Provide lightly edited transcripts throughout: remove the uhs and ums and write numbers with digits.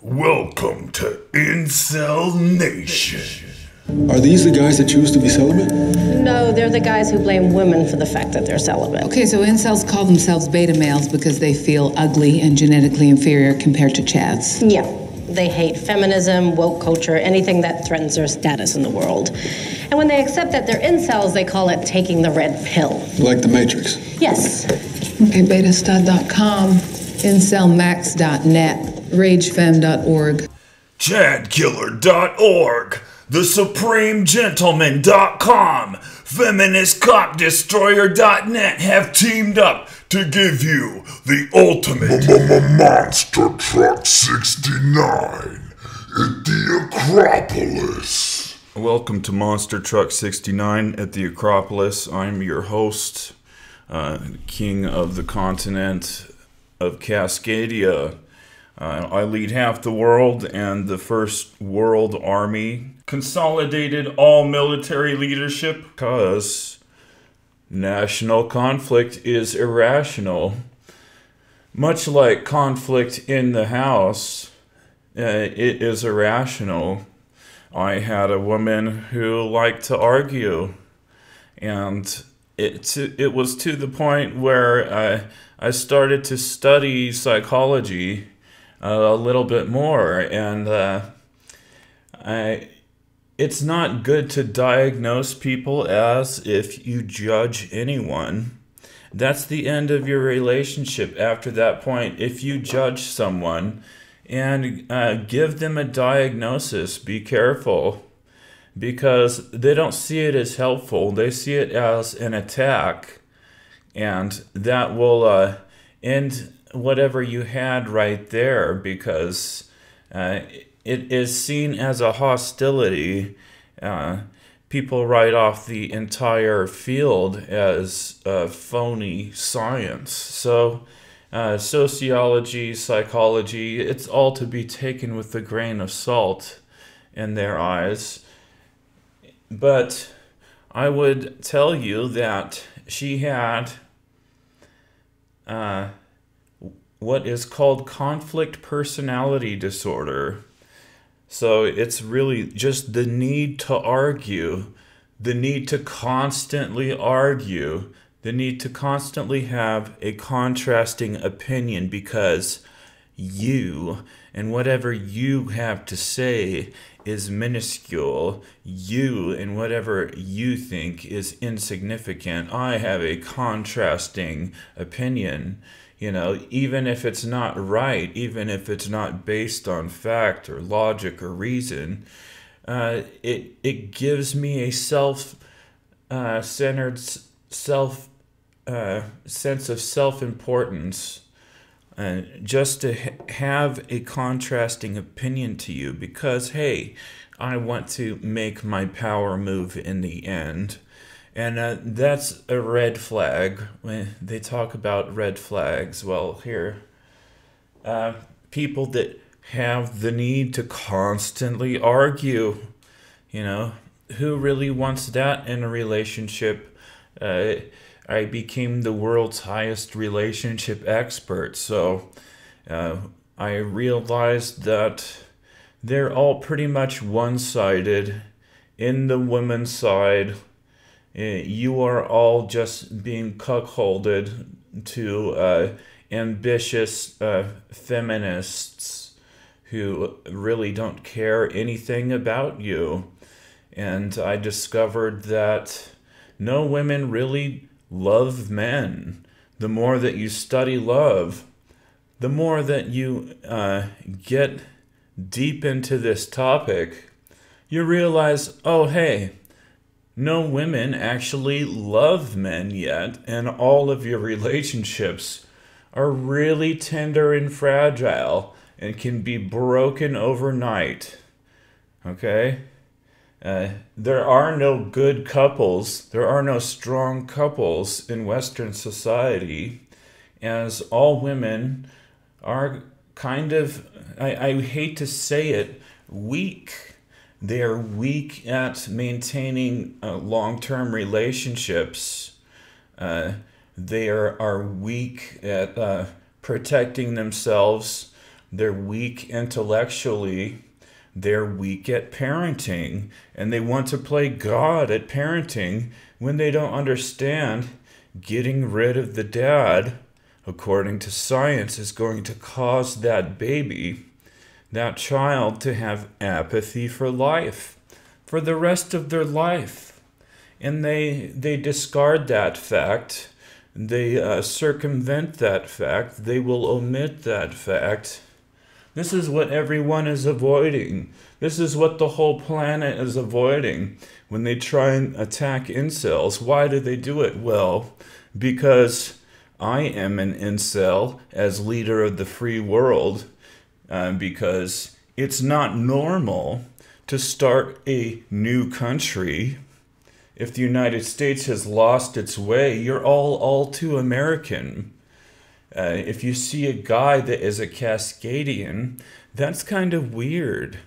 Welcome to Incel Nation. Are these the guys that choose to be celibate? No, they're the guys who blame women for the fact that they're celibate. Okay, so incels call themselves beta males because they feel ugly and genetically inferior compared to chads. Yeah. They hate feminism, woke culture, anything that threatens their status in the world. And when they accept that they're incels, they call it taking the red pill. Like the Matrix? Yes. Okay, betastud.com, incelmax.net, ragefem.org. Chadkiller.org, thesupremegentleman.com, feministcopdestroyer.net have teamed up to give you the ultimate Monster Truck 69 at the Acropolis. Welcome to Monster Truck 69 at the Acropolis. I'm your host, king of the continent of Cascadia. I lead half the world and the First World Army. Consolidated all military leadership because national conflict is irrational. Much like conflict in the house, it is irrational. I had a woman who liked to argue, and it was to the point where I started to study psychology a little bit more, and it's not good to diagnose people as if you judge anyone. That's the end of your relationship after that point. If you judge someone and give them a diagnosis, be careful, because they don't see it as helpful. They see it as an attack, and that will end whatever you had right there, because it is seen as a hostility. People write off the entire field as phony science. So sociology, psychology, it's all to be taken with a grain of salt in their eyes. But I would tell you that she had what is called conflict personality disorder. So it's really just the need to argue, the need to constantly argue, the need to constantly have a contrasting opinion, because you and whatever you have to say is minuscule. You and whatever you think is insignificant. I have a contrasting opinion. You know, even if it's not right, even if it's not based on fact or logic or reason, it gives me a self-centered sense of self-importance, just to have a contrasting opinion to you, because, hey, I want to make my power move in the end. And that's a red flag. When they talk about red flags, well, here, people that have the need to constantly argue, you know, who really wants that in a relationship? I became the world's highest relationship expert, so I realized that they're all pretty much one-sided. In the women's side, you are all just being cuckolded to ambitious feminists who really don't care anything about you. And I discovered that no women really love men. The more that you study love, the more that you get deep into this topic, you realize, oh, hey, no women actually love men yet, and all of your relationships are really tender and fragile and can be broken overnight. Okay? There are no good couples, there are no strong couples in Western society, as all women are kind of, I hate to say it, weak. They are weak at maintaining long-term relationships. They are weak at protecting themselves they're weak intellectually, they're weak at parenting, and they want to play God at parenting when they don't understand getting rid of the dad, according to science, is going to cause that baby, that child, to have apathy for life, for the rest of their life. And they discard that fact. They circumvent that fact. They will omit that fact. This is what everyone is avoiding. This is what the whole planet is avoiding when they try and attack incels. Why do they do it? Well, because I am an incel as leader of the free world, because it's not normal to start a new country. If the United States has lost its way, you're all too American. If you see a guy that is a Cascadian, that's kind of weird.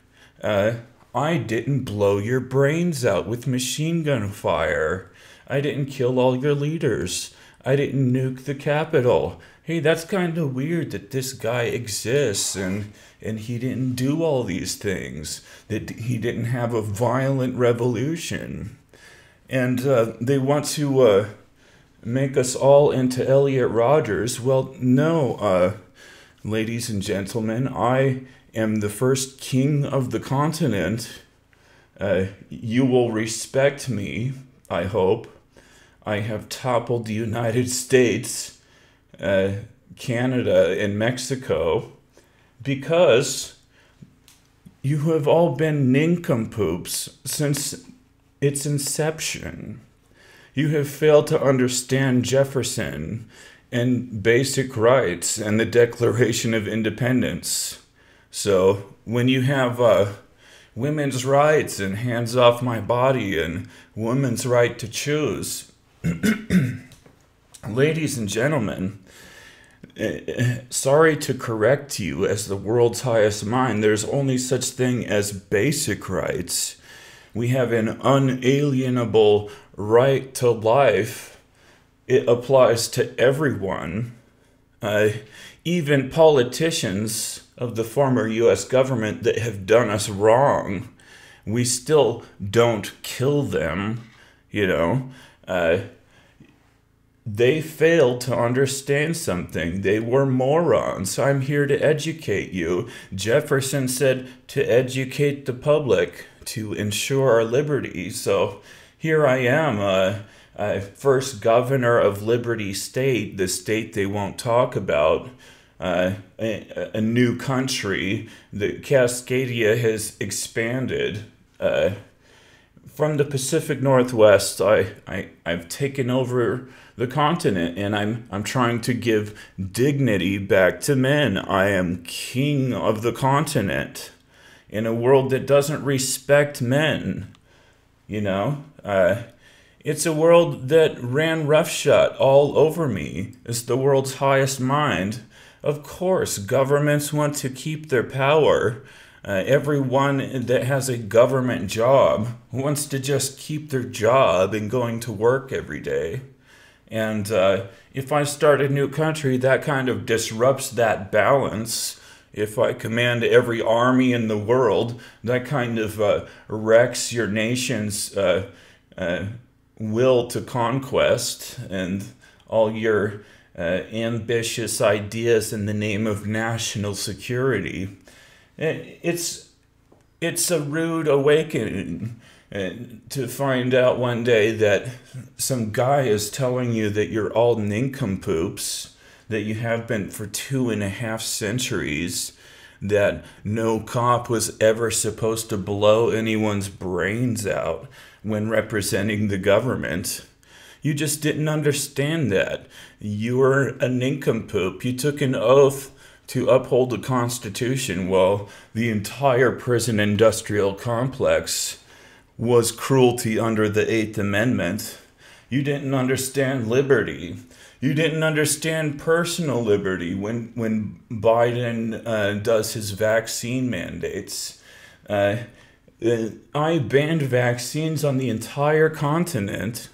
I didn't blow your brains out with machine gun fire. I didn't kill all your leaders. I didn't nuke the Capitol. Hey, that's kind of weird that this guy exists and he didn't do all these things, that he didn't have a violent revolution. And they want to make us all into Elliot Rodgers. Well, no, ladies and gentlemen, I am the first king of the continent. You will respect me, I hope. I have toppled the United States, Canada, and Mexico because you have all been nincompoops since its inception. You have failed to understand Jefferson and basic rights and the Declaration of Independence. So when you have women's rights and hands off my body and women's right to choose, ladies and gentlemen, sorry to correct you as the world's highest mind, there's only such thing as basic rights. We have an unalienable right to life. It applies to everyone. Even politicians of the former U.S. government that have done us wrong, we still don't kill them, you know. They failed to understand something. They were morons. I'm here to educate you. Jefferson said to educate the public, to ensure our liberty. So here I am, first governor of Liberty State, the state they won't talk about, a new country. The Cascadia has expanded. From the Pacific Northwest, I've taken over the continent, and I'm trying to give dignity back to men. I am king of the continent in a world that doesn't respect men, you know? It's a world that ran roughshod all over me. It's the world's highest mind. Of course, governments want to keep their power. Everyone that has a government job wants to just keep their job and going to work every day. And if I start a new country, that kind of disrupts that balance. If I command every army in the world, that kind of wrecks your nation's will to conquest and all your ambitious ideas in the name of national security. It's a rude awakening to find out one day that some guy is telling you that you're all nincompoops, that you have been for 2.5 centuries, that no cop was ever supposed to blow anyone's brains out when representing the government. You just didn't understand that. You were a nincompoop. You took an oath to uphold the Constitution while the entire prison industrial complex was cruelty under the Eighth Amendment. You didn't understand liberty. You didn't understand personal liberty when Biden does his vaccine mandates. I banned vaccines on the entire continent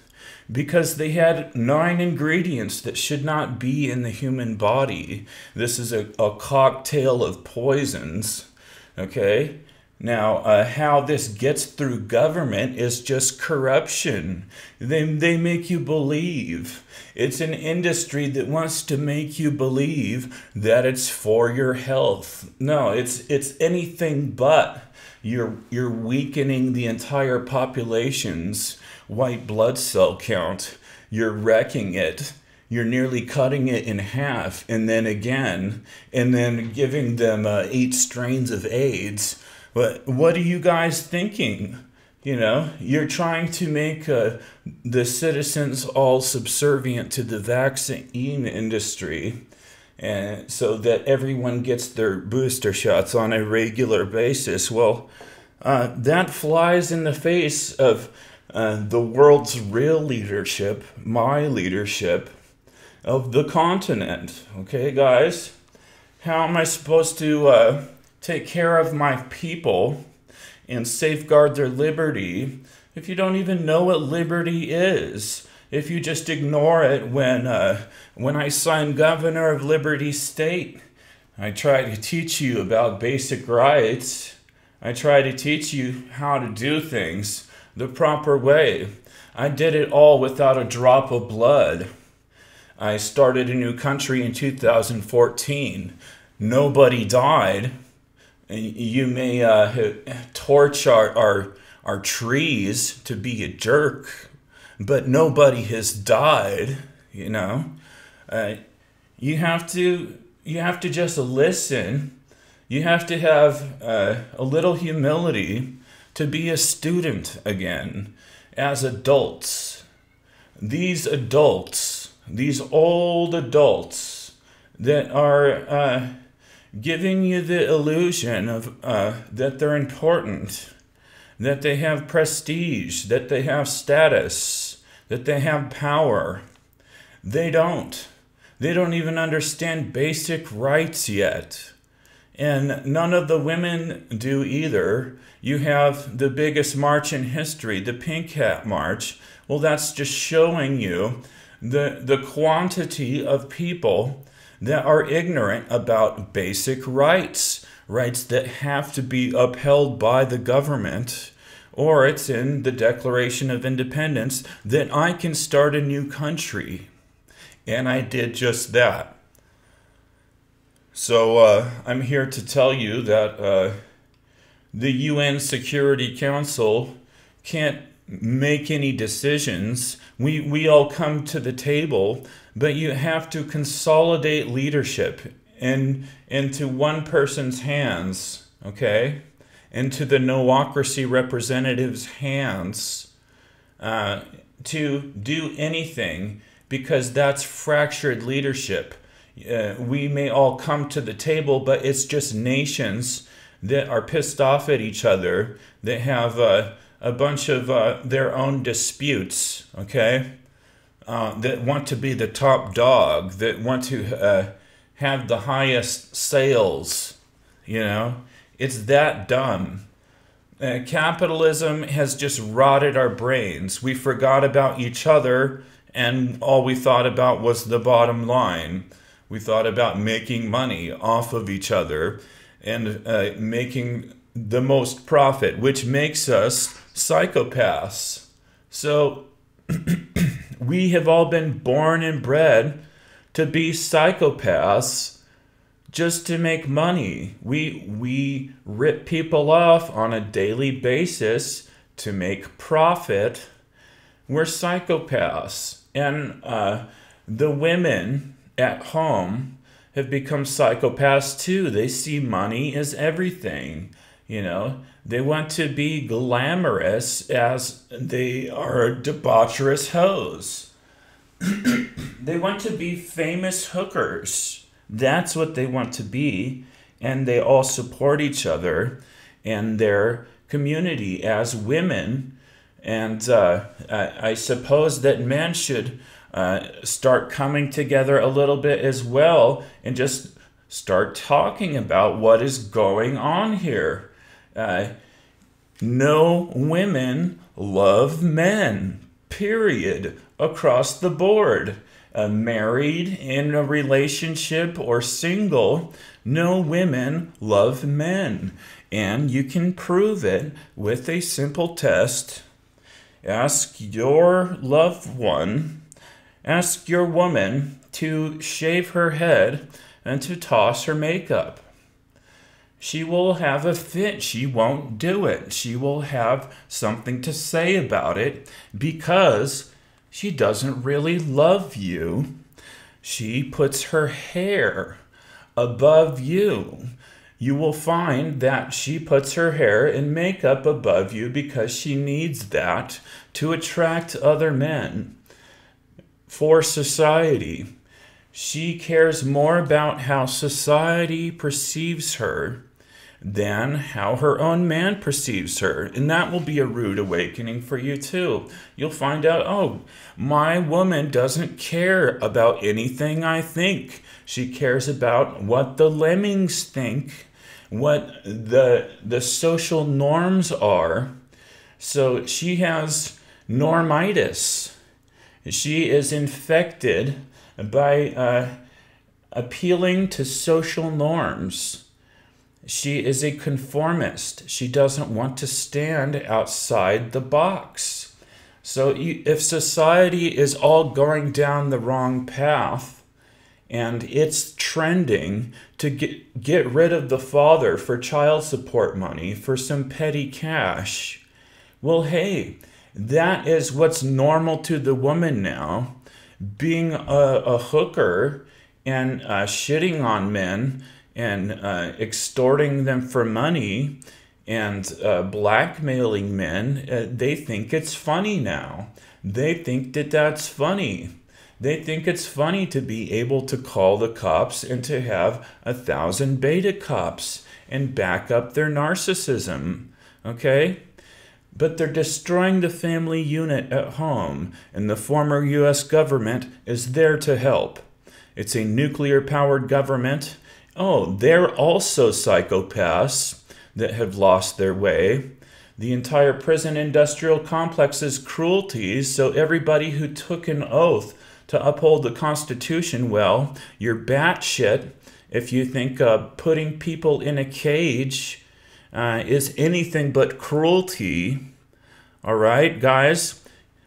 because they had 9 ingredients that should not be in the human body. This is a cocktail of poisons, okay? Now, how this gets through government is just corruption. They make you believe. It's an industry that wants to make you believe that it's for your health. No, it's anything but. You're weakening the entire population's white blood cell count. You're wrecking it. You're nearly cutting it in half, and then again, and then giving them 8 strains of AIDS. But what are you guys thinking? You know, you're trying to make the citizens all subservient to the vaccine industry, and so that everyone gets their booster shots on a regular basis. Well, that flies in the face of the world's real leadership, my leadership of the continent. Okay, guys? How am I supposed to take care of my people and safeguard their liberty if you don't even know what liberty is? If you just ignore it when I signed Governor of Liberty State, I try to teach you about basic rights. I try to teach you how to do things the proper way. I did it all without a drop of blood. I started a new country in 2014. Nobody died. You may torch our trees to be a jerk, but nobody has died. You know, you have to just listen. You have to have a little humility to be a student again as adults. These adults, these old adults that are giving you the illusion of that they're important, that they have prestige, that they have status, that they have power. They don't. They don't even understand basic rights yet. And none of the women do either. You have the biggest march in history, the Pink Hat March. Well, that's just showing you the quantity of people that are ignorant about basic rights, rights that have to be upheld by the government, or it's in the Declaration of Independence that I can start a new country. And I did just that. So I'm here to tell you that the UN Security Council can't make any decisions. We all come to the table, but you have to consolidate leadership into one person's hands, okay? Into the noocracy representatives' hands to do anything, because that's fractured leadership. We may all come to the table, but it's just nations that are pissed off at each other, that have a bunch of their own disputes, okay? That want to be the top dog, that want to have the highest sales, you know? It's that dumb. Capitalism has just rotted our brains. We forgot about each other, and all we thought about was the bottom line. We thought about making money off of each other and making the most profit, which makes us psychopaths. So we have all been born and bred to be psychopaths just to make money. We rip people off on a daily basis to make profit. We're psychopaths. And the women at home have become psychopaths too. They see money as everything. You know, they want to be glamorous as they are debaucherous hoes. They want to be famous hookers. That's what they want to be. And they all support each other and their community as women. And I suppose that men should start coming together a little bit as well and just start talking about what is going on here. No women love men, period. across the board. Married, in a relationship, or single, no women love men. And you can prove it with a simple test. Ask your loved one, ask your woman to shave her head and to toss her makeup. She will have a fit. She won't do it. She will have something to say about it because she doesn't really love you. She puts her hair above you. You will find that she puts her hair and makeup above you because she needs that to attract other men for society. She cares more about how society perceives her than how her own man perceives her. And that will be a rude awakening for you too. You'll find out, oh, my woman doesn't care about anything I think. She cares about what the lemmings think, what the social norms are. So she has normitis. She is infected by appealing to social norms. She is a conformist. She doesn't want to stand outside the box. So if society is all going down the wrong path and it's trending to get rid of the father for child support money, for some petty cash, well, hey, that is what's normal to the woman now. Being a hooker and shitting on men and extorting them for money and blackmailing men, they think it's funny now. They think that that's funny. They think it's funny to be able to call the cops and to have 1,000 beta cops and back up their narcissism, okay? But they're destroying the family unit at home, and the former U.S. government is there to help. It's a nuclear-powered government. Oh, they're also psychopaths that have lost their way. The entire prison industrial complex is cruelties, so everybody who took an oath to uphold the Constitution, well, you're batshit if you think putting people in a cage is anything but cruelty. All right, guys?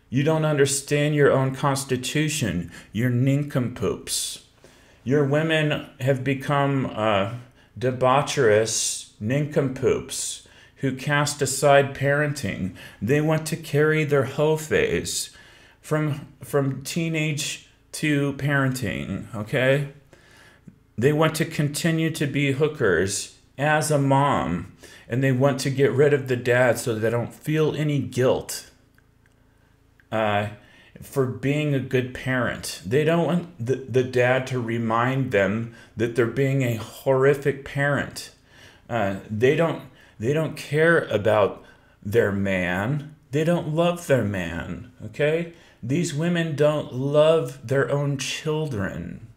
You don't understand your own Constitution. You're nincompoops. Your women have become debaucherous nincompoops who cast aside parenting. They want to carry their hoe phase from teenage to parenting, okay? They want to continue to be hookers as a mom, and they want to get rid of the dad so they don't feel any guilt for being a good parent. They don't want the dad to remind them that they're being a horrific parent. They don't care about their man. They don't love their man, okay? These women don't love their own children.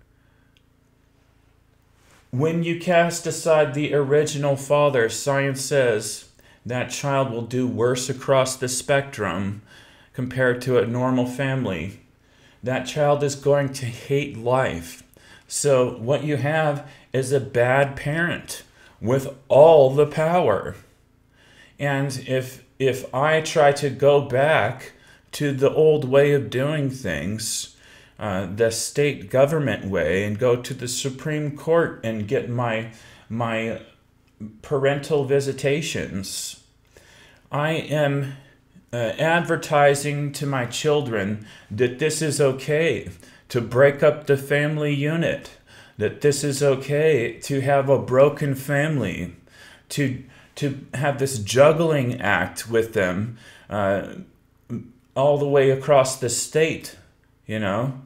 When you cast aside the original father, science says that child will do worse across the spectrum compared to a normal family. That child is going to hate life. So what you have is a bad parent with all the power. And if I try to go back to the old way of doing things, the state government way, and go to the Supreme Court and get my parental visitations, I am advertising to my children that this is okay to break up the family unit, that this is okay to have a broken family, to have this juggling act with them all the way across the state, you know.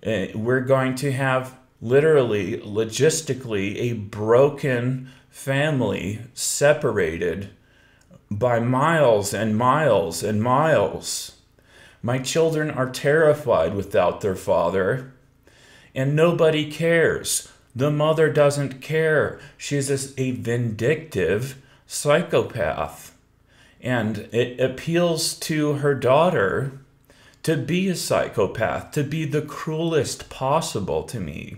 We're going to have literally, logistically, a broken family separated by miles and miles and miles. My children are terrified without their father, and nobody cares. The mother doesn't care. She's a vindictive psychopath. And it appeals to her daughter to be a psychopath, to be the cruelest possible to me.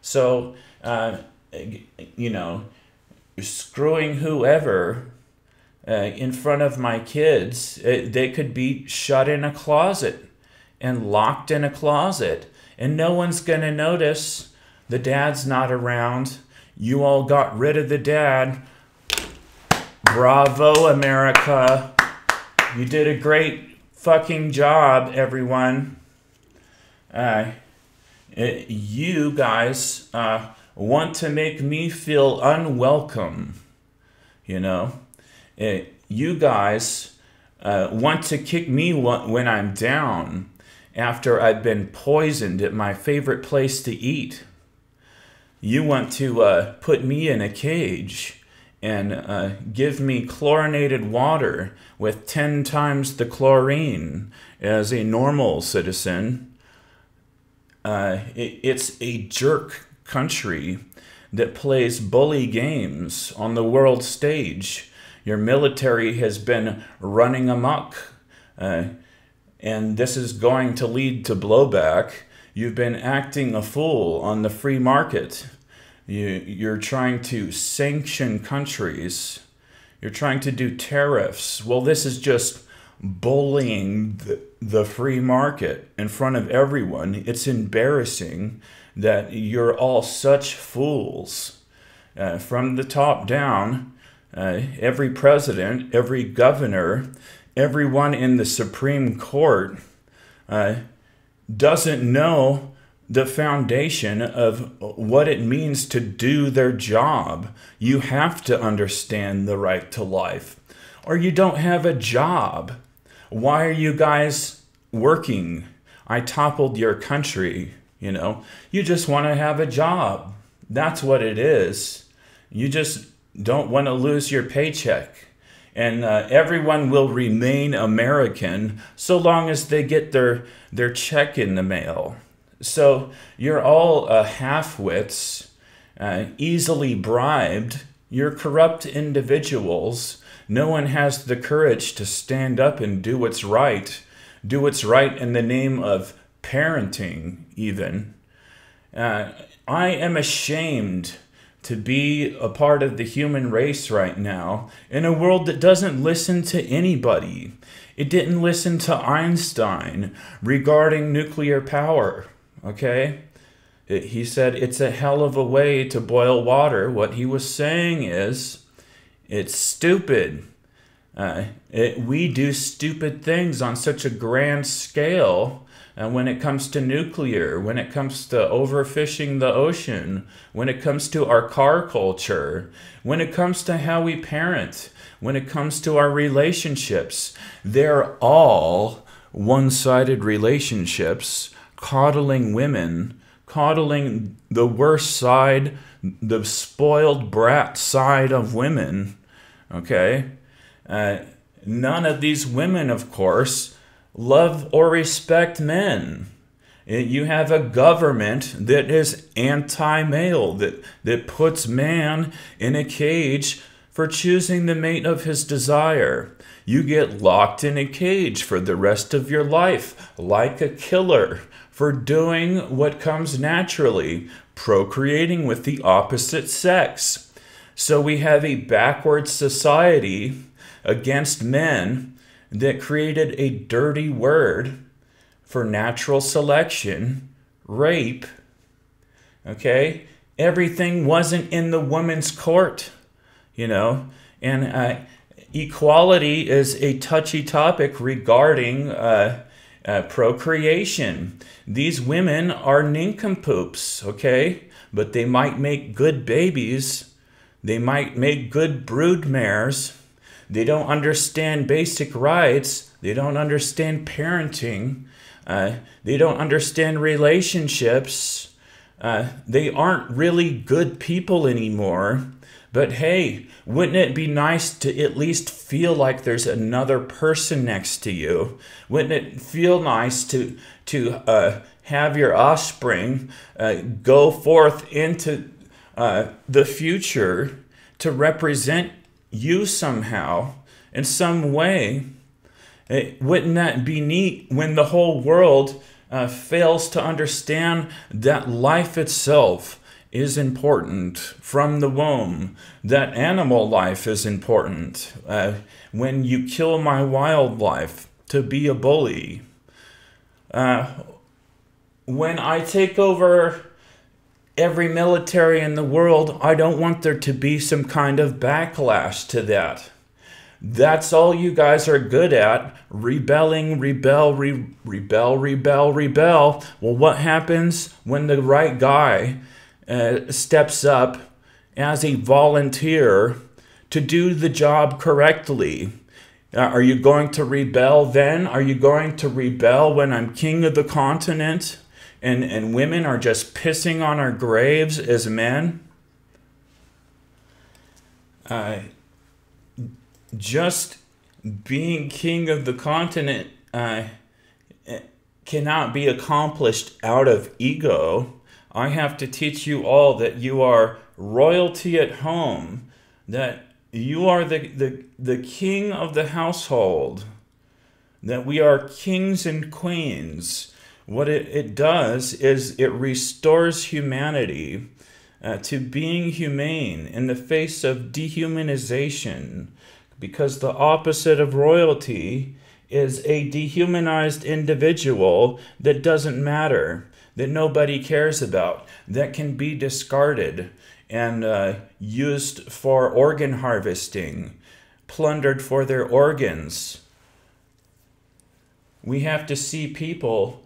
So, you know, screwing whoever in front of my kids, they could be shut in a closet and locked in a closet, and no one's going to notice. The dad's not around. You all got rid of the dad. Bravo, America. You did a great fucking job, everyone. You guys want to make me feel unwelcome, you know. You guys want to kick me when I'm down after I've been poisoned at my favorite place to eat. You want to put me in a cage and give me chlorinated water with 10 times the chlorine as a normal citizen. It's a jerk country that plays bully games on the world stage. Your military has been running amok, and this is going to lead to blowback. You've been acting a fool on the free market. You're trying to sanction countries. You're trying to do tariffs. Well, this is just bullying the free market in front of everyone. It's embarrassing that you're all such fools. From the top down, every president, every governor, everyone in the Supreme Court doesn't know the foundation of what it means to do their job. You have to understand the right to life, or you don't have a job. Why are you guys working? I toppled your country, you know. You just want to have a job. That's what it is. You just don't want to lose your paycheck. And everyone will remain American so long as they get their check in the mail. So you're all half-wits, easily bribed. You're corrupt individuals. No one has the courage to stand up and do what's right. Do what's right in the name of parenting, even. I am ashamed to be a part of the human race right now in a world that doesn't listen to anybody. It didn't listen to Einstein regarding nuclear power, okay? He said it's a hell of a way to boil water. What he was saying is, it's stupid. We do stupid things on such a grand scale. When it comes to nuclear, when it comes to overfishing the ocean, when it comes to our car culture, when it comes to how we parent, when it comes to our relationships, they're all one-sided relationships, coddling women, coddling the worst side, the spoiled brat side of women, okay? None of these women, of course, love or respect men. You have a government that is anti-male, that puts man in a cage for choosing the mate of his desire. You get locked in a cage for the rest of your life, like a killer, for doing what comes naturally, procreating with the opposite sex. So we have a backward society against men that created a dirty word for natural selection, rape, okay? Everything wasn't in the woman's court, you know? And equality is a touchy topic regarding procreation. These women are nincompoops, okay? But they might make good babies. They might make good brood mares. They don't understand basic rights. They don't understand parenting. They don't understand relationships. They aren't really good people anymore. But hey, wouldn't it be nice to at least feel like there's another person next to you? Wouldn't it feel nice to have your offspring go forth into the future to represent you somehow, in some way? Wouldn't that be neat when the whole world fails to understand that life itself is important from the womb, that animal life is important? When you kill my wildlife to be a bully, when I take over every military in the world, I don't want there to be some kind of backlash to that. That's all you guys are good at. Rebelling, rebel. Well, what happens when the right guy steps up as a volunteer to do the job correctly? Are you going to rebel then? Are you going to rebel when I'm king of the continent and women are just pissing on our graves as men? Just being king of the continent cannot be accomplished out of ego. I have to teach you all that you are royalty at home, that you are the king of the household, that we are kings and queens. What it does is it restores humanity to being humane in the face of dehumanization, because the opposite of royalty is a dehumanized individual that doesn't matter, that nobody cares about, that can be discarded and used for organ harvesting, plundered for their organs. We have to see people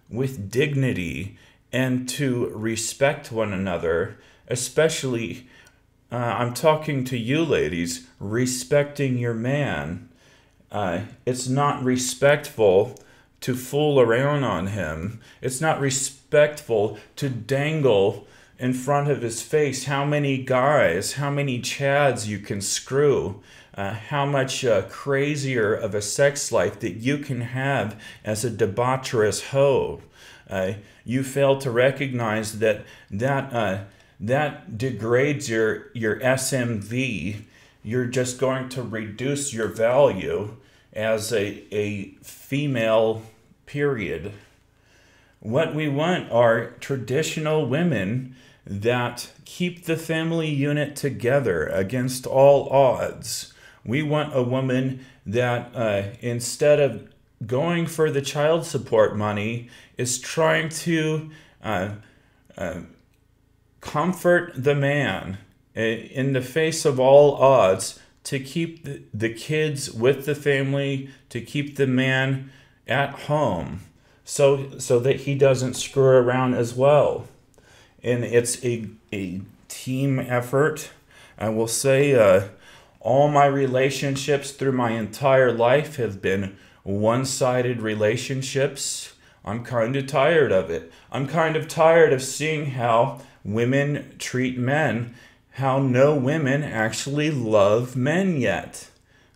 with dignity and to respect one another, especially, I'm talking to you ladies, respecting your man. It's not respectful to fool around on him. It's not respectful to dangle in front of his face how many guys, how many chads you can screw, how much crazier of a sex life that you can have as a debaucherous hoe. You fail to recognize that degrades your SMV. You're just going to reduce your value as a female, period. What we want are traditional women that keep the family unit together against all odds. We want a woman that instead of going for the child support money is trying to comfort the man in the face of all odds, to keep the kids with the family, to keep the man at home, so that he doesn't screw around as well. And it's a team effort. I will say all my relationships through my entire life have been one-sided relationships. I'm kind of tired of it. I'm kind of tired of seeing how women treat men, how no women actually love men yet.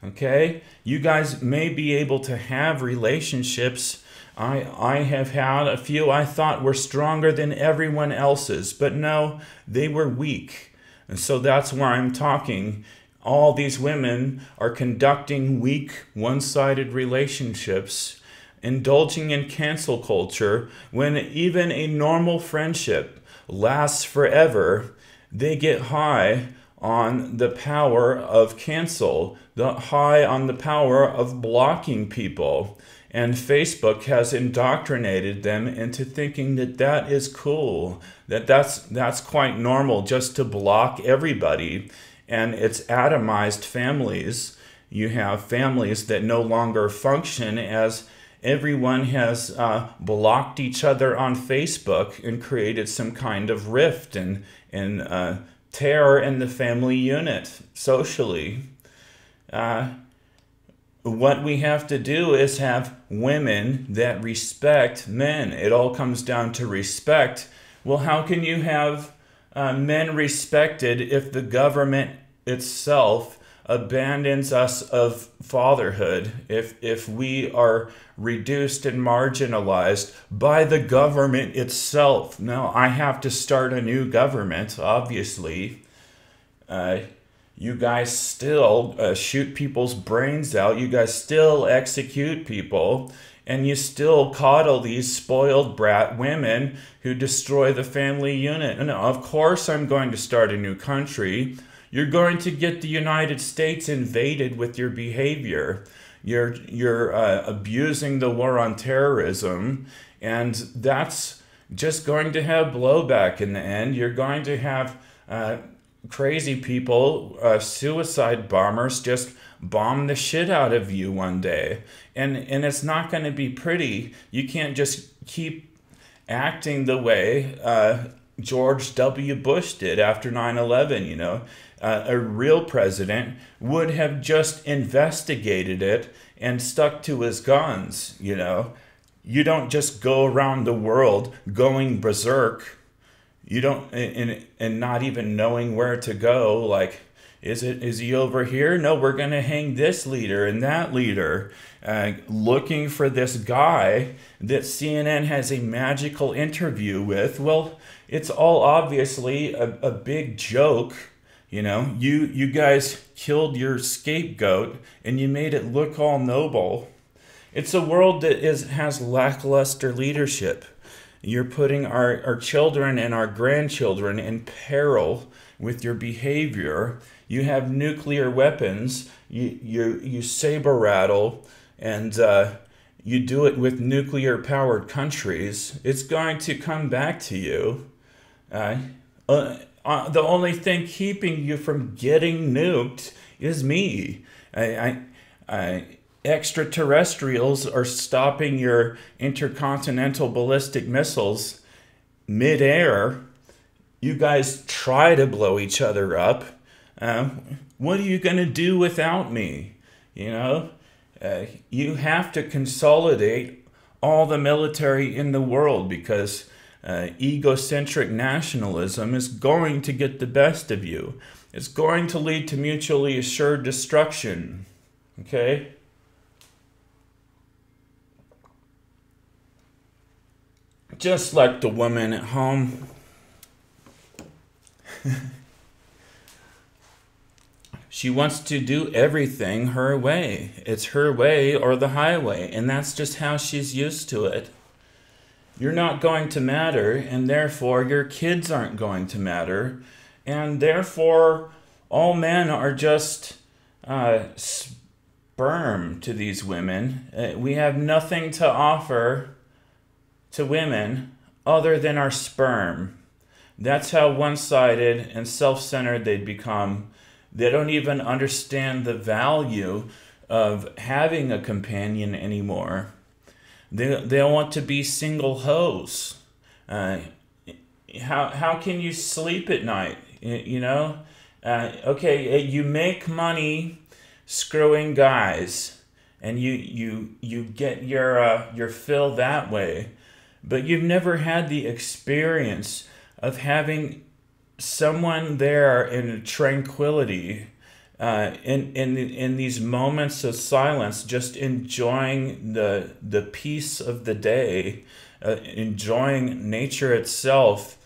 Okay? You guys may be able to have relationships. I have had a few I thought were stronger than everyone else's, but no, they were weak. And so that's why I'm talking. All these women are conducting weak, one-sided relationships, indulging in cancel culture, when even a normal friendship lasts forever. They get high on the power of cancel, high on the power of blocking people. And Facebook has indoctrinated them into thinking that that is cool, that's quite normal just to block everybody. And it's atomized families. You have families that no longer function, as everyone has blocked each other on Facebook and created some kind of rift and terror in the family unit socially. What we have to do is have women that respect men. It all comes down to respect. Well, how can you have men respected if the government itself abandons us of fatherhood, if we are reduced and marginalized by the government itself? No, I have to start a new government, obviously. You guys still shoot people's brains out. You guys still execute people. And you still coddle these spoiled brat women who destroy the family unit. And of course I'm going to start a new country. You're going to get the United States invaded with your behavior. You're abusing the war on terrorism. And that's just going to have blowback in the end. You're going to have crazy people, suicide bombers, just bomb the shit out of you one day. And it's not going to be pretty. You can't just keep acting the way George W. Bush did after 9/11, you know. A real president would have just investigated it and stuck to his guns, you know. You don't just go around the world going berserk. You don't, and not even knowing where to go. Like, is he over here? No, we're going to hang this leader and that leader. Looking for this guy that CNN has a magical interview with. Well, it's all obviously a big joke. You know, you guys killed your scapegoat and you made it look all noble. It's a world that has lackluster leadership. You're putting our children and our grandchildren in peril with your behavior. You have nuclear weapons. You saber rattle, and you do it with nuclear-powered countries. It's going to come back to you. The only thing keeping you from getting nuked is me. Extraterrestrials are stopping your intercontinental ballistic missiles mid-air. You guys try to blow each other up. What are you going to do without me? You know, you have to consolidate all the military in the world because egocentric nationalism is going to get the best of you. It's going to lead to mutually assured destruction. Okay? Just like the woman at home. She wants to do everything her way. It's her way or the highway, and that's just how she's used to it. You're not going to matter, and therefore your kids aren't going to matter, and therefore all men are just sperm to these women. We have nothing to offer to women other than our sperm. That's how one-sided and self-centered they'd become. They don't even understand the value of having a companion anymore. They want to be single hoes. How can you sleep at night? You know? Okay, you make money screwing guys, and you get your fill that way. But you've never had the experience of having someone there in tranquility, in these moments of silence, just enjoying the peace of the day, enjoying nature itself,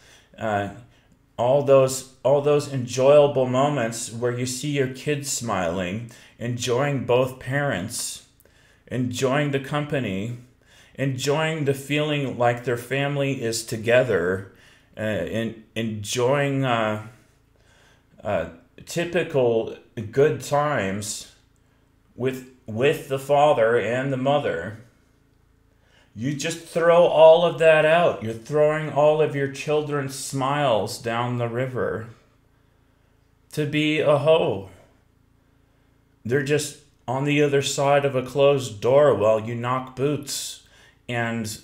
all those enjoyable moments where you see your kids smiling, enjoying both parents, enjoying the company, enjoying the feeling like their family is together, enjoying typical good times with the father and the mother. You just throw all of that out. You're throwing all of your children's smiles down the river to be a hoe. They're just on the other side of a closed door while you knock boots and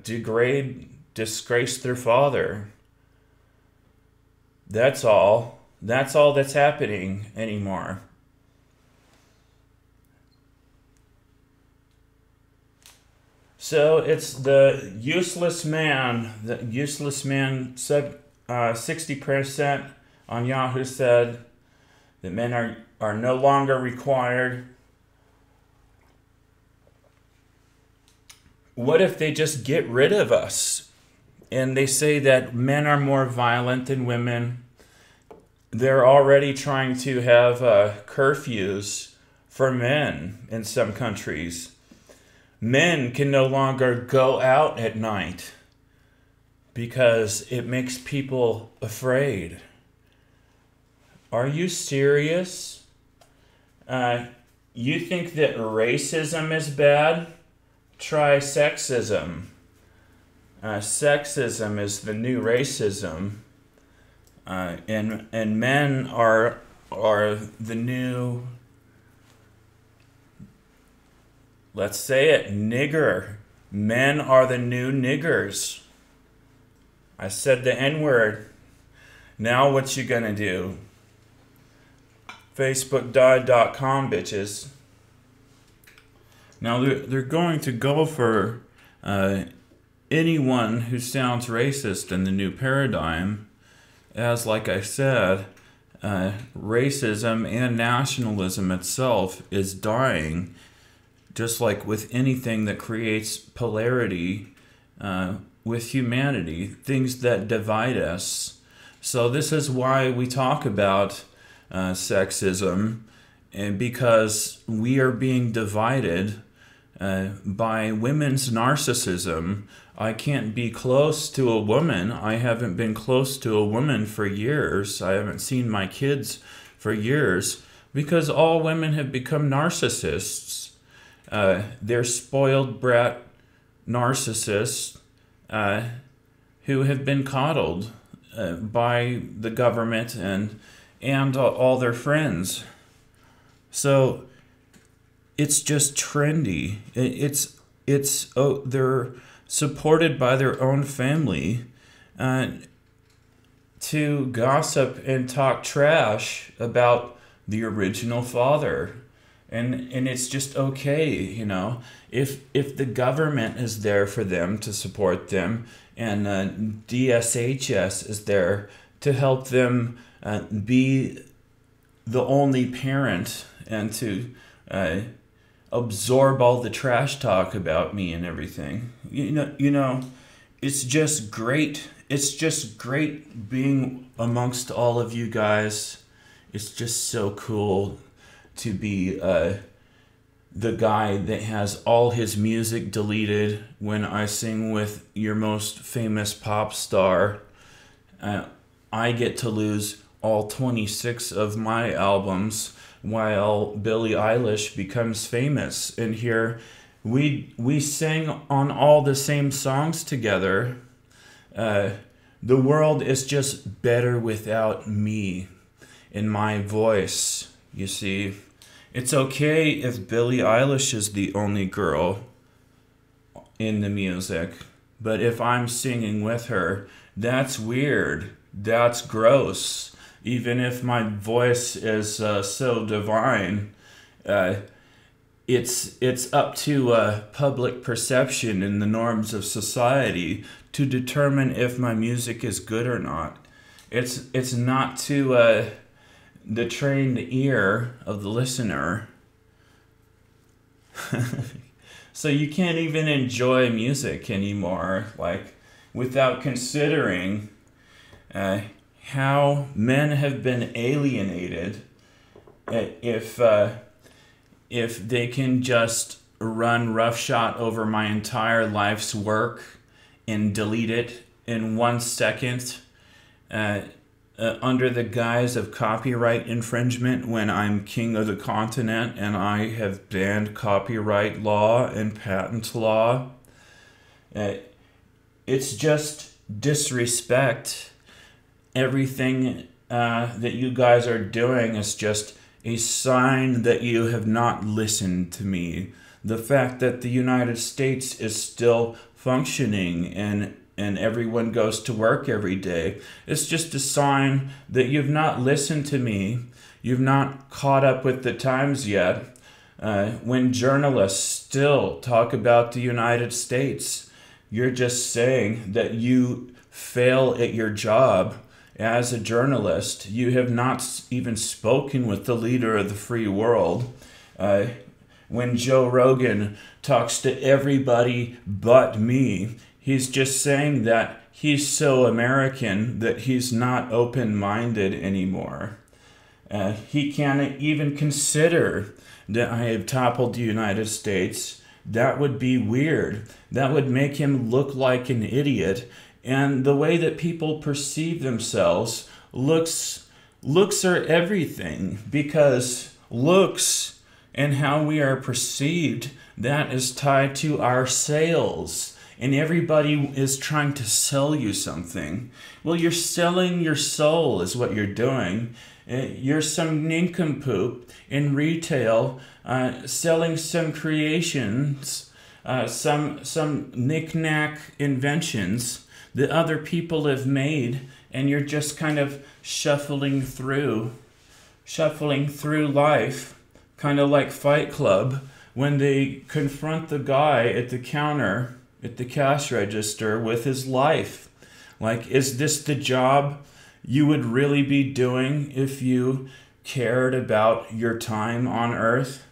disgrace their father. That's all. That's all that's happening anymore. So it's the useless man. The useless man said 60% on Yahoo said that men are no longer required. What if they just get rid of us? And they say that men are more violent than women. they're already trying to have curfews for men in some countries. Men can no longer go out at night because it makes people afraid. Are you serious? You think that racism is bad? Try sexism. Sexism is the new racism. And men are the new, let's say it, nigger. Men are the new niggers. I said the N-word. Now what you gonna do? Facebook.com, bitches. Now they're going to go for anyone who sounds racist in the new paradigm. As like I said, racism and nationalism itself is dying, just like with anything that creates polarity with humanity, things that divide us. So this is why we talk about sexism, and because we are being divided by women's narcissism. I can't be close to a woman. I haven't been close to a woman for years. I haven't seen my kids for years because all women have become narcissists. They're spoiled brat narcissists who have been coddled by the government and all their friends. So it's just trendy. They're supported by their own family to gossip and talk trash about the original father. And it's just okay, you know, if the government is there for them to support them, and DSHS is there to help them be the only parent and to absorb all the trash talk about me and everything. You know, it's just great. It's just great being amongst all of you guys. It's just so cool to be the guy that has all his music deleted when I sing with your most famous pop star. I get to lose all 26 of my albums while Billie Eilish becomes famous. And here we sing on all the same songs together. The world is just better without me in my voice, you see. It's okay if Billie Eilish is the only girl in the music, but if I'm singing with her, that's weird. That's gross. Even if my voice is so divine, it's up to public perception and the norms of society to determine if my music is good or not. It's not to the trained ear of the listener. So you can't even enjoy music anymore, like, without considering how men have been alienated. If they can just run roughshod over my entire life's work and delete it in 1 second, under the guise of copyright infringement, when I'm king of the continent and I have banned copyright law and patent law. It's just disrespect. Everything that you guys are doing is just a sign that you have not listened to me. The fact that the United States is still functioning and everyone goes to work every day, it's just a sign that you've not listened to me. You've not caught up with the times yet. When journalists still talk about the United States, you're just saying that you fail at your job as a journalist. You have not even spoken with the leader of the free world. When Joe Rogan talks to everybody but me, he's just saying that he's so American that he's not open-minded anymore. He can't even consider that I have toppled the United States. That would be weird. That would make him look like an idiot. And the way that people perceive themselves, looks are everything, because looks and how we are perceived, that is tied to our sales. And everybody is trying to sell you something. Well, you're selling your soul is what you're doing. You're some nincompoop in retail, selling some creations, some knick-knack inventions that other people have made, and you're just kind of shuffling through life, kind of like Fight Club, when they confront the guy at the counter, at the cash register, with his life. Like, is this the job you would really be doing if you cared about your time on Earth?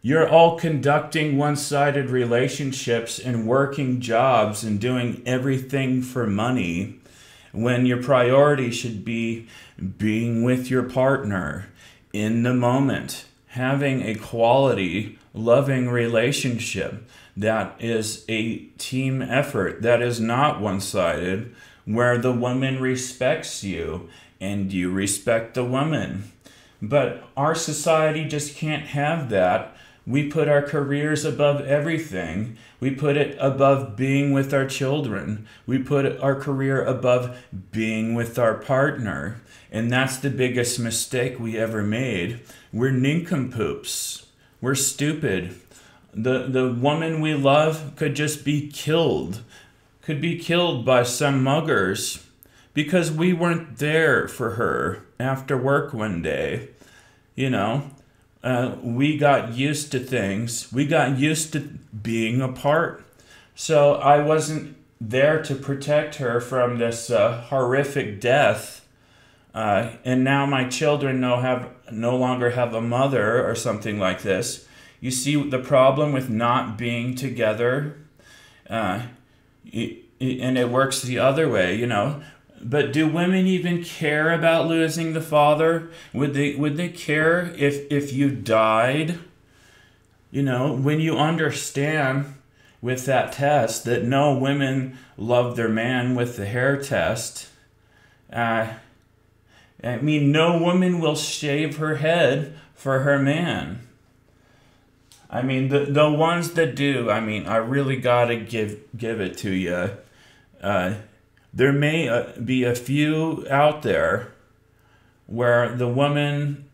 You're all conducting one-sided relationships and working jobs and doing everything for money, when your priority should be being with your partner in the moment, having a quality, loving relationship that is a team effort, that is not one-sided, where the woman respects you and you respect the woman. But our society just can't have that. We put our careers above everything. We put it above being with our children. We put our career above being with our partner. And that's the biggest mistake we ever made. We're nincompoops. We're stupid. The woman we love could just be killed. Could be killed by some muggers because we weren't there for her after work one day. You know, we got used to things. We got used to being apart. So I wasn't there to protect her from this horrific death. And now my children no longer have a mother or something like this. You see the problem with not being together? And it works the other way, you know. But do women even care about losing the father? Would they care if you died? You know, when you understand with that test that no women love their man with the hair test, I mean, no woman will shave her head for her man. I mean, the ones that do, I mean, I really gotta give it to you. There may be a few out there where the woman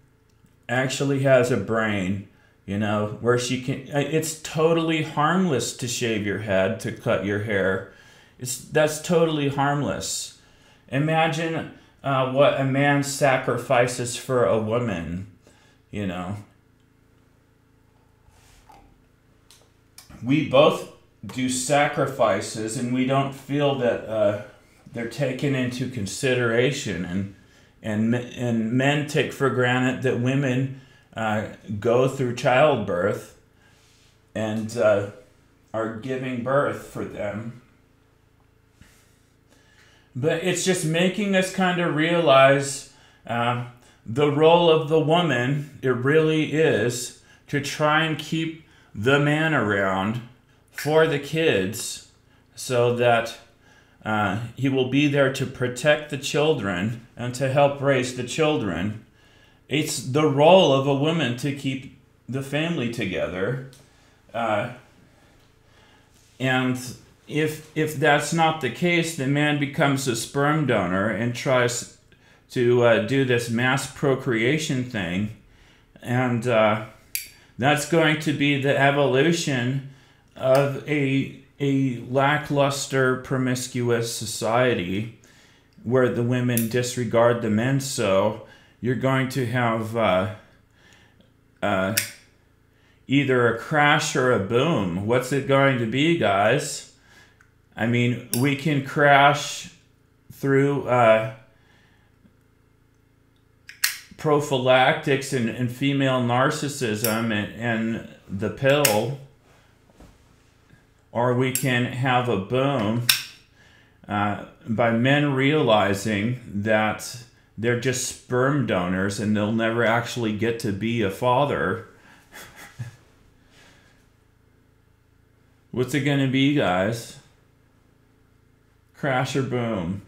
actually has a brain, you know, where she can. It's totally harmless to shave your head, to cut your hair. That's totally harmless. Imagine what a man sacrifices for a woman, you know. We both do sacrifices, and we don't feel that they're taken into consideration, and men take for granted that women go through childbirth and are giving birth for them. But it's just making us kind of realize the role of the woman, it really is to try and keep the man around for the kids so that he will be there to protect the children and to help raise the children. It's the role of a woman to keep the family together. And if that's not the case, the man becomes a sperm donor and tries to do this mass procreation thing. And that's going to be the evolution of a lackluster, promiscuous society where the women disregard the men. So you're going to have either a crash or a boom. What's it going to be, guys? I mean, we can crash through prophylactics and female narcissism and the pill, or we can have a boom by men realizing that they're just sperm donors and they'll never actually get to be a father. What's it gonna be, guys? Crash or boom?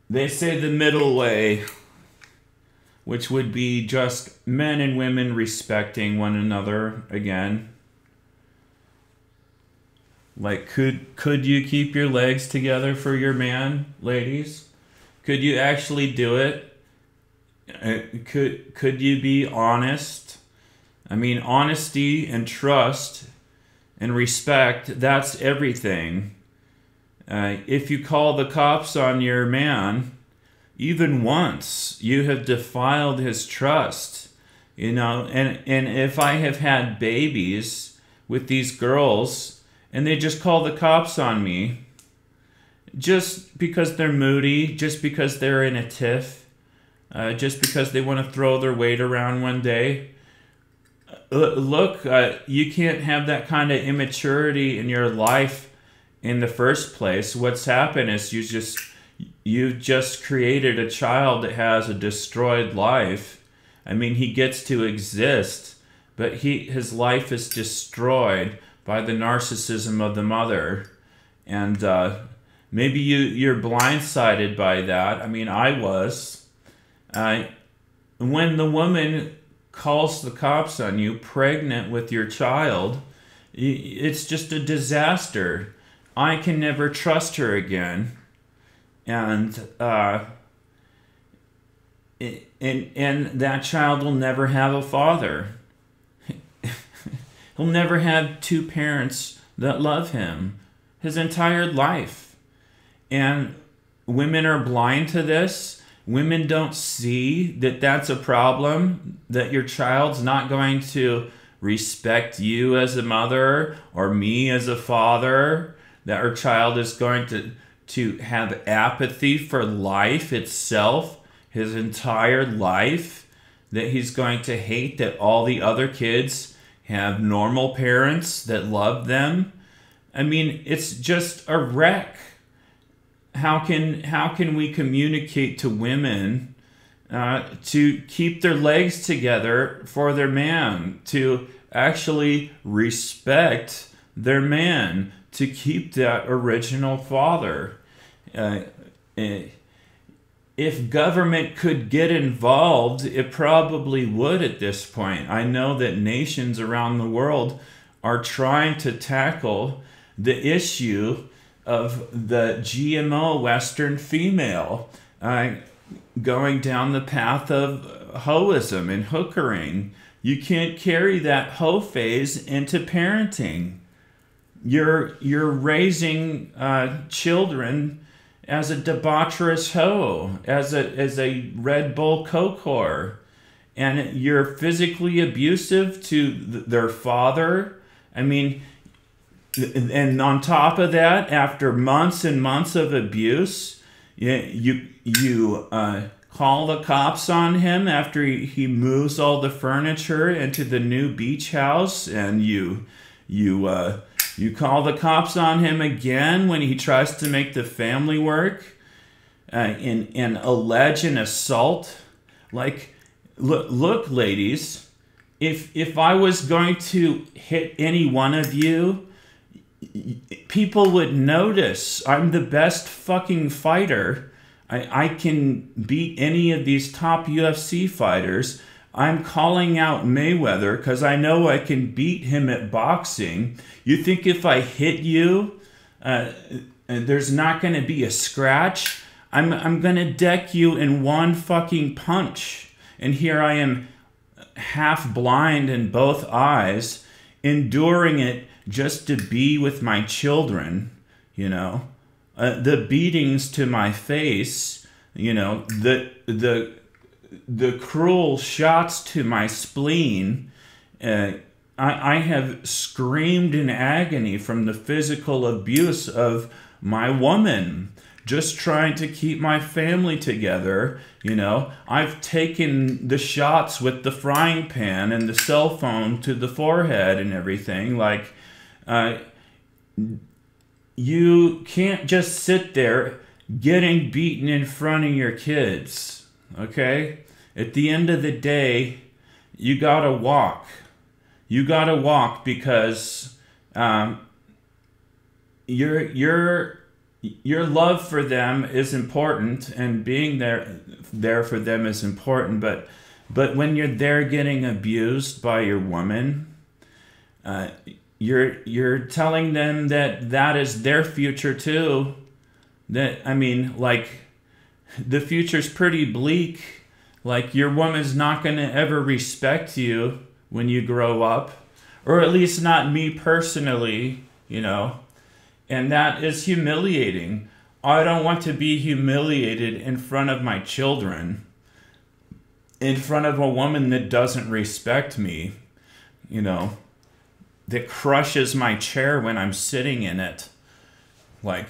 They say the middle way, which would be just men and women respecting one another again. Like, could you keep your legs together for your man, ladies? Could you actually do it? Could you be honest? I mean, honesty and trust and respect, that's everything. If you call the cops on your man, even once, you have defiled his trust. You know, and if I have had babies with these girls and they just call the cops on me just because they're moody, just because they're in a tiff, just because they want to throw their weight around one day. Look, you can't have that kind of immaturity in your life in the first place. What's happened is you've just created a child that has a destroyed life. I mean, he gets to exist, but his life is destroyed by the narcissism of the mother. And maybe you're blindsided by that. I mean, I was. When the woman calls the cops on you pregnant with your child, it's just a disaster. I can never trust her again. And that child will never have a father. He'll never have two parents that love him his entire life. And women are blind to this. Women don't see that that's a problem, that your child's not going to respect you as a mother or me as a father, that our child is going to have apathy for life itself, his entire life, that he's going to hate that all the other kids have normal parents that love them. I mean, it's just a wreck. How can we communicate to women to keep their legs together for their man, to actually respect their man, to keep that original father? If government could get involved, it probably would at this point. I know that nations around the world are trying to tackle the issue of the GMO Western female going down the path of hoism and hookering. You can't carry that hoe phase into parenting. You're raising children as a debaucherous hoe, as a Red Bull Coke whore, and you're physically abusive to their father. I mean, and on top of that, after months and months of abuse, you call the cops on him after he moves all the furniture into the new beach house, and you call the cops on him again when he tries to make the family work, and allege an assault. Like, look, ladies, if I was going to hit any one of you, people would notice. I'm the best fucking fighter. I can beat any of these top UFC fighters. I'm calling out Mayweather because I know I can beat him at boxing. You think if I hit you, there's not going to be a scratch? I'm going to deck you in one fucking punch. And here I am, half blind in both eyes, enduring it just to be with my children, you know. The beatings to my face, you know, the cruel shots to my spleen. I have screamed in agony from the physical abuse of my woman, just trying to keep my family together. You know, I've taken the shots with the frying pan and the cell phone to the forehead and everything. Like, Uh, you can't just sit there getting beaten in front of your kids, okay? At the end of the day, you gotta walk. You gotta walk because your love for them is important, and being there for them is important. But when you're there getting abused by your woman, you're telling them that is their future too. That, I mean, like, the future's pretty bleak. Like, your woman's not gonna ever respect you when you grow up, or at least not me personally, you know. And that is humiliating. I don't want to be humiliated in front of my children, in front of a woman that doesn't respect me, you know, that crushes my chair when I'm sitting in it. Like,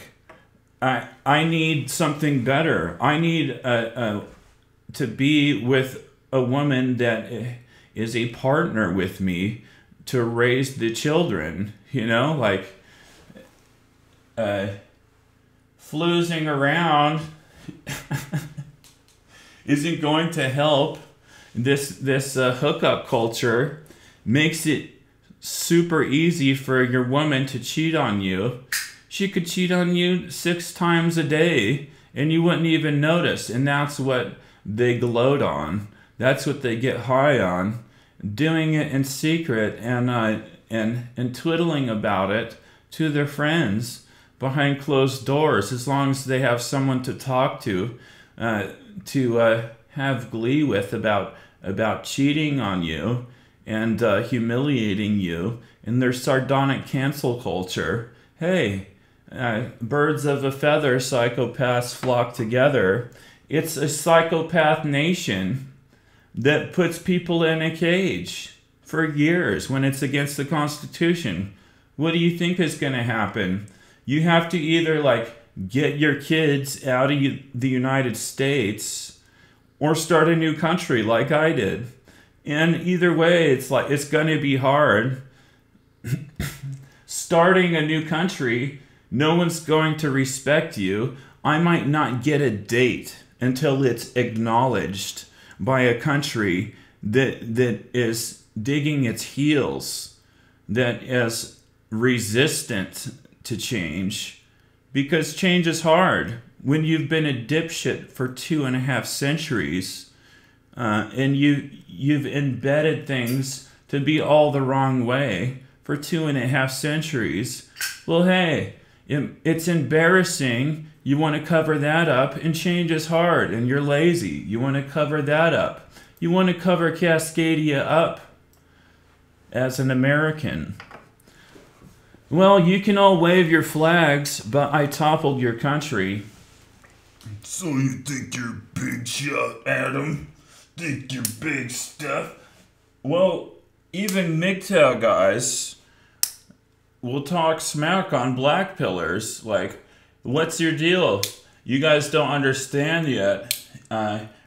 I need something better. I need to be with a woman that is a partner with me to raise the children, you know, like, floozing around isn't going to help. This hookup culture makes it super easy for your woman to cheat on you. She could cheat on you 6 times a day and you wouldn't even notice. And that's what they gloat on. That's what they get high on. Doing it in secret and twiddling about it to their friends behind closed doors, as long as they have someone to talk to have glee with about cheating on you and humiliating you in their sardonic cancel culture. Hey, birds of a feather, psychopaths flock together. It's a psychopath nation that puts people in a cage for years when it's against the Constitution. What do you think is going to happen? You have to either, like, get your kids out of the United States or start a new country like I did. And either way, it's going to be hard. Starting a new country, no one's going to respect you. I might not get a date until it's acknowledged by a country that is digging its heels, that is resistant to change, because change is hard when you've been a dipshit for 2.5 centuries, and you've embedded things to be all the wrong way for 2.5 centuries. Well, hey, it's embarrassing. You want to cover that up, and change is hard, and you're lazy. You want to cover that up. You want to cover Cascadia up as an American. Well, you can all wave your flags, but I toppled your country. So you think you're big shot, Adam? Think you're big stuff? Well, even MGTOW guys will talk smack on black pillars. Like, what's your deal? You guys don't understand yet.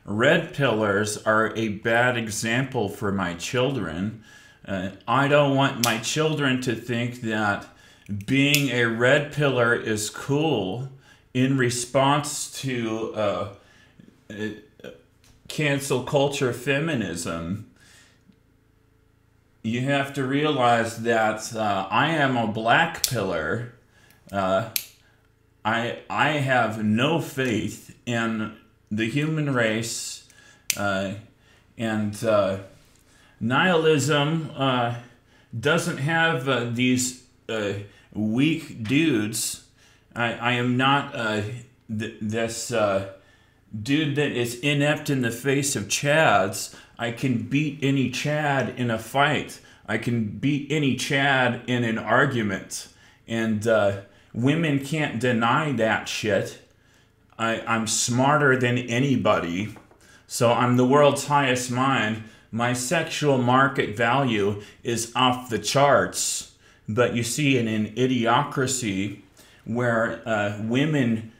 Red pillars are a bad example for my children. I don't want my children to think that being a red pillar is cool in response to cancel culture feminism. You have to realize that I am a black pillar. I have no faith in the human race, and nihilism doesn't have these weak dudes. I am not this dude that is inept in the face of Chads. I can beat any Chad in a fight. I can beat any Chad in an argument. And women can't deny that shit. I'm smarter than anybody. So I'm the world's highest mind. My sexual market value is off the charts. But you see, in an idiocracy where women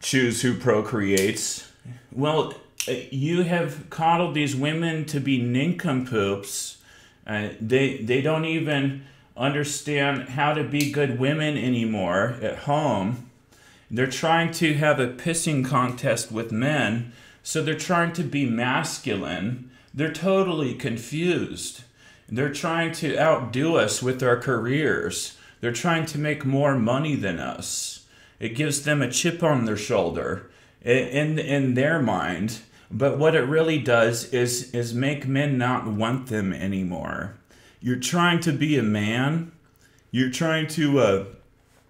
choose who procreates, well, you have coddled these women to be nincompoops. They don't even understand how to be good women anymore at home. They're trying to have a pissing contest with men, so they're trying to be masculine. They're totally confused. They're trying to outdo us with our careers. They're trying to make more money than us. It gives them a chip on their shoulder in their mind. But what it really does is make men not want them anymore. You're trying to be a man. You're trying to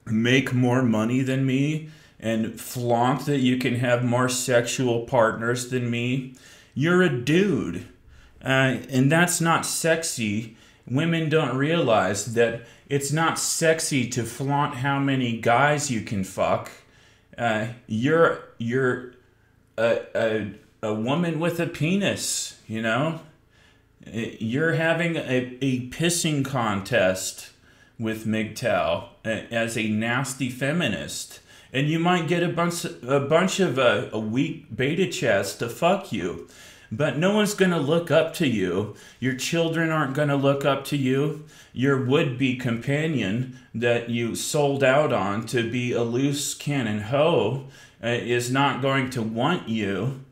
make more money than me and flaunt that you can have more sexual partners than me. You're a dude. And that's not sexy. Women don't realize that it's not sexy to flaunt how many guys you can fuck. You're a woman with a penis, you know? You're having a pissing contest with MGTOW as a nasty feminist. And you might get a bunch of weak beta chats to fuck you. But no one's going to look up to you. Your children aren't going to look up to you. Your would-be companion that you sold out on to be a loose cannon hoe is not going to want you.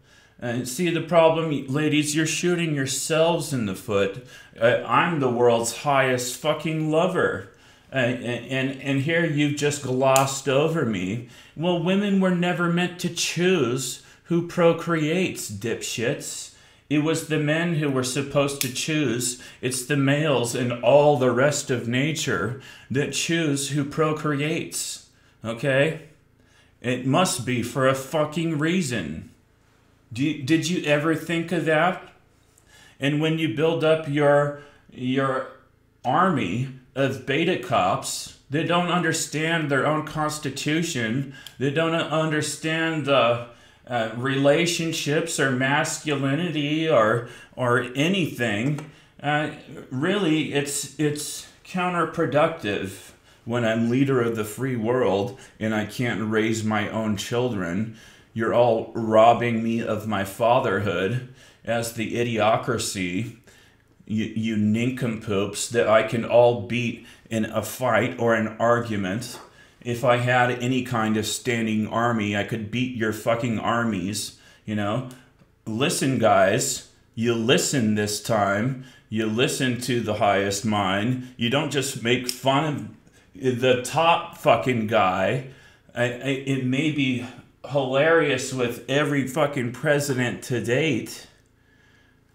See the problem, ladies? You're shooting yourselves in the foot. I'm the world's highest fucking lover. And here you've just glossed over me. Well, women were never meant to choose who procreates, dipshits. It was the men who were supposed to choose. It's the males and all the rest of nature that choose who procreates. Okay? It must be for a fucking reason. Did you ever think of that? And when you build up your army of beta cops that don't understand their own constitution, that don't understand the relationships or masculinity or anything, really it's counterproductive when I'm leader of the free world and I can't raise my own children. You're all robbing me of my fatherhood as the idiocracy, you nincompoops that I can all beat in a fight or an argument. If I had any kind of standing army, I could beat your fucking armies, you know? Listen, guys. You listen this time. You listen to the highest mind. You don't just make fun of the top fucking guy. It may be hilarious with every fucking president to date.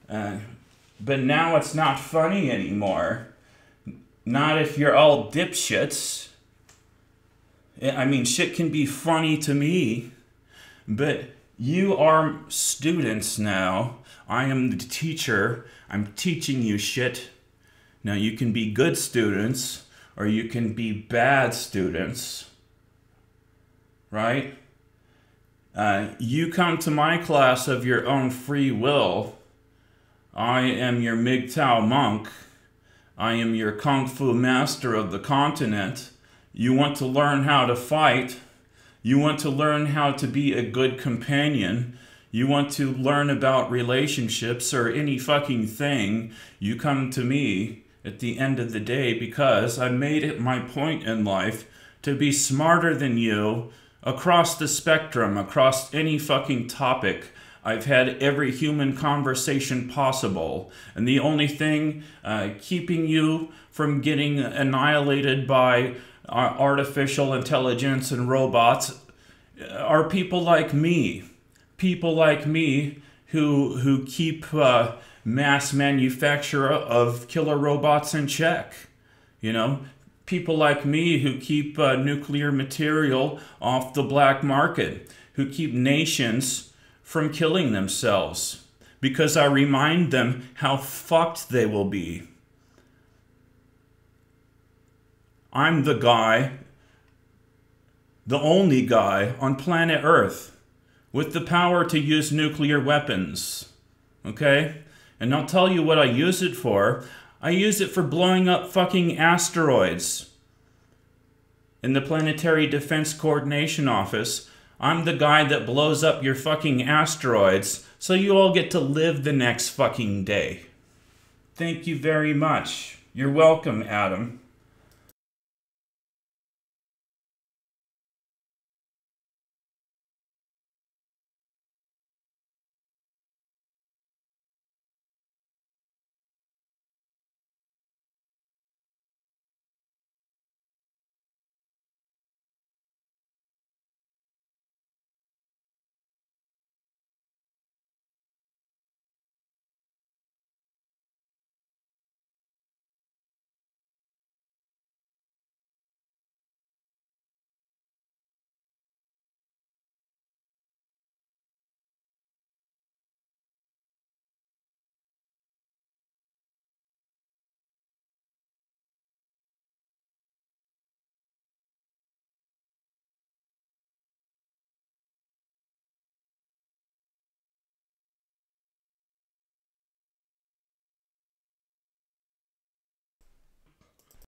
But now it's not funny anymore. Not if you're all dipshits. I mean, shit can be funny to me, but you are students now. I am the teacher. I'm teaching you shit. Now, you can be good students, or you can be bad students, right? You come to my class of your own free will. I am your MGTOW monk. I am your Kung Fu master of the continent. You want to learn how to fight. You want to learn how to be a good companion. You want to learn about relationships or any fucking thing. You come to me at the end of the day because I made it my point in life to be smarter than you across the spectrum, across any fucking topic. I've had every human conversation possible. And the only thing keeping you from getting annihilated by artificial intelligence and robots are people like me. People like me who keep mass manufacture of killer robots in check. You know, people like me who keep nuclear material off the black market, who keep nations from killing themselves because I remind them how fucked they will be. I'm the guy, the only guy on planet Earth with the power to use nuclear weapons, okay? And I'll tell you what I use it for. I use it for blowing up fucking asteroids. In the Planetary Defense Coordination Office, I'm the guy that blows up your fucking asteroids so you all get to live the next fucking day. Thank you very much. You're welcome, Adam.